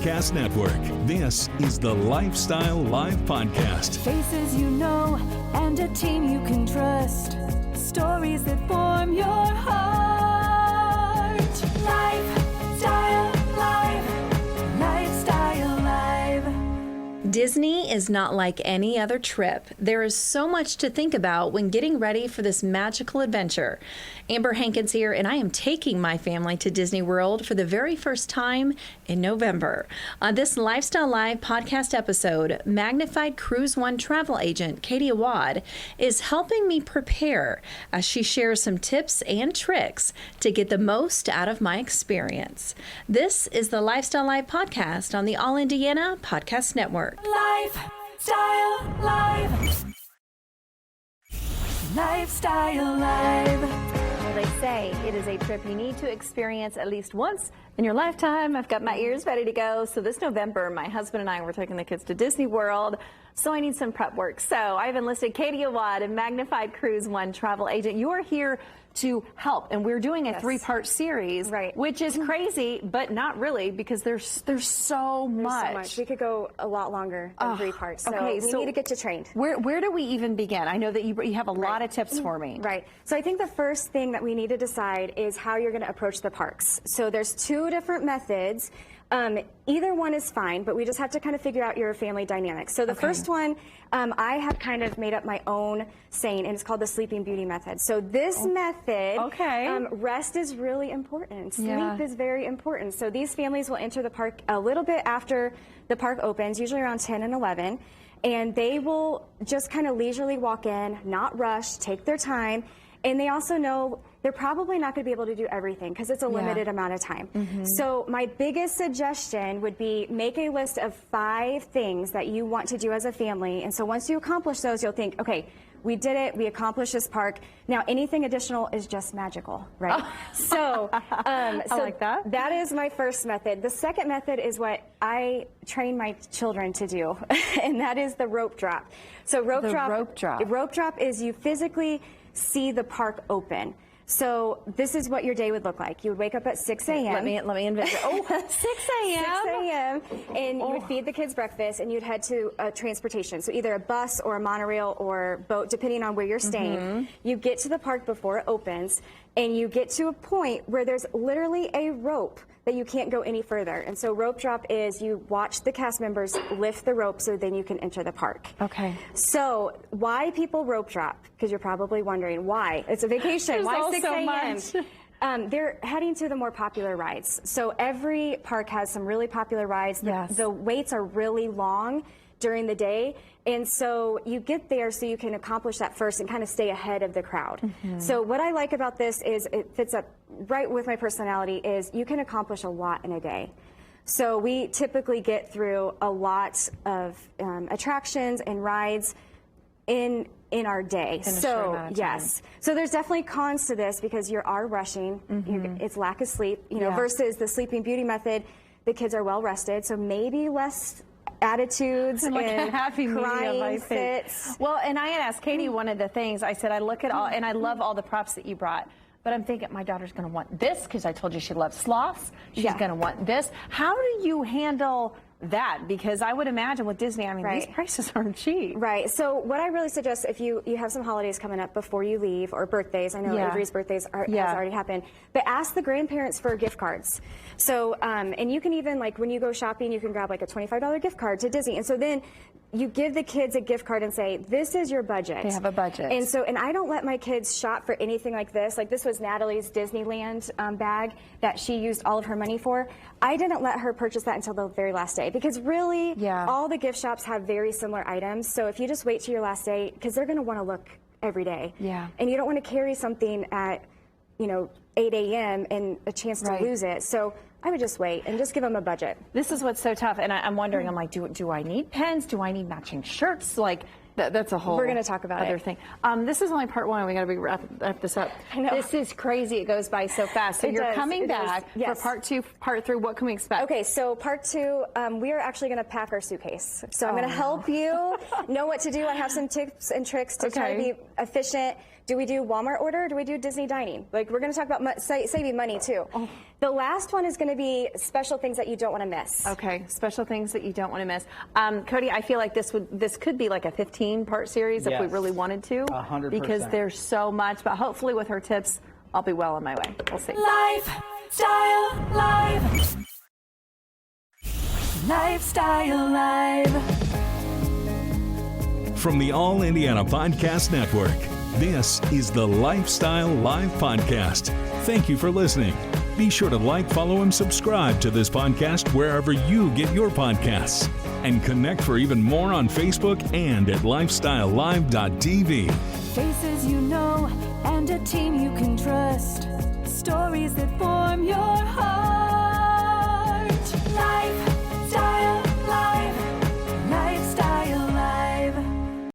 Podcast Network. This is the Lifestyle Live Podcast. Faces you know and a team you can trust. Stories that form your heart. Lifestyle Live. Lifestyle Live. Disney is not like any other trip. There is so much to think about when getting ready for this magical adventure. Amber Hankins here, and I am taking my family to Disney World for the very first time in November. On this Lifestyle Live podcast episode, Magnified Cruise One travel agent Katie Awwad is helping me prepare as she shares some tips and tricks to get the most out of my experience. This is the Lifestyle Live podcast on the All Indiana Podcast Network. Lifestyle Live. Lifestyle Live. Well, they say it is a trip you need to experience at least once in your lifetime. I've got my ears ready to go. So this November, my husband and I were taking the kids to Disney World. So I need some prep work. So I've enlisted Katie Awwad, a Magnified Cruise One travel agent. You are here to help, and we're doing a three-part series, right, which is crazy, but not really, because there's so much. We could go a lot longer than 3 parts. So we need to get you trained. Where do we even begin? I know that you have a lot of tips for me. Right. So I think the first thing that we need to decide is how you're going to approach the parks. So there's 2 different methods. Either one is fine, but we just have to kind of figure out your family dynamics. So the first one, I have kind of made up my own saying, and it's called the Sleeping Beauty method. So this method, rest is really important. Sleep is very important. So these families will enter the park a little bit after the park opens, usually around 10 and 11, and they will just kind of leisurely walk in, not rush, take their time, and they also know they're probably not going to be able to do everything because it's a limited amount of time. So my biggest suggestion would be make a list of 5 things that you want to do as a family. And so once you accomplish those, you'll think, okay, we did it, we accomplished this park. Now anything additional is just magical, right? So, I like that. That is my first method. The second method is what I train my children to do, and that is the rope drop. So rope drop is you physically see the park open. So this is what your day would look like. You would wake up at 6 a.m. Let me envision. 6 a.m. 6 a.m. and you would feed the kids breakfast, and you'd head to transportation. So either a bus or a monorail or boat, depending on where you're staying. You get to the park before it opens, and you get to a point where there's literally a rope that you can't go any further. And so rope drop is you watch the cast members lift the rope so then you can enter the park. Okay. So why people rope drop? Because you're probably wondering why. It's a vacation. Why 6 a.m.? They're heading to the more popular rides. So every park has some really popular rides. The waits are really long during the day, and so you get there so you can accomplish that first and kind of stay ahead of the crowd. So what I like about this is it fits up right with my personality, is you can accomplish a lot in a day. So we typically get through a lot of attractions and rides in our day. So yes, so there's definitely cons to this because you are rushing. It's lack of sleep, versus the Sleeping Beauty method. The kids are well rested, so maybe less attitudes and a happy crying fits. Well, and I had asked Katie one of the things. I said I look at all, and I love all the props that you brought. But I'm thinking my daughter's going to want this because I told you she loves sloths. She's going to want this. How do you handle that? Because I would imagine with Disney, I mean, these prices aren't cheap. Right. So what I really suggest, if you have some holidays coming up before you leave, or birthdays, I know Avery's birthdays has already happened, but ask the grandparents for gift cards. So, and you can even, like, when you go shopping, you can grab like a $25 gift card to Disney. And so then you give the kids a gift card and say, this is your budget. They have a budget. And so, and I don't let my kids shop for anything like this. Like, this was Natalie's Disneyland bag that she used all of her money for. I didn't let her purchase that until the very last day, because really all the gift shops have very similar items. So if you just wait till your last day, because they're going to want to look every day. And you don't want to carry something at, 8 a.m. and a chance to lose it. So I would just wait and just give them a budget. This is what's so tough, and I'm wondering, I'm like, do I need pens? Do I need matching shirts? Like, that's a whole We're going to talk about other thing. This is only part 1. We got to wrap this up. I know. This is crazy. It goes by so fast. So you're coming back for part 2, part 3. What can we expect? Okay, so part 2, we are actually going to pack our suitcase. So I'm going to help you know what to do. I have some tips and tricks to try to be efficient. Do we do Walmart order, or do we do Disney dining? Like, we're going to talk about saving money too. The last one is going to be special things that you don't want to miss. Okay, special things that you don't want to miss. Cody, I feel like this could be like a 15-part series if we really wanted to. 100%. Because there's so much, but hopefully with her tips, I'll be well on my way. We'll see. Lifestyle Live. Lifestyle Live. From the All Indiana Podcast Network, this is the Lifestyle Live Podcast. Thank you for listening. Be sure to like, follow, and subscribe to this podcast wherever you get your podcasts. And connect for even more on Facebook and at lifestylelive.tv. Faces you know and a team you can trust. Stories that form your heart.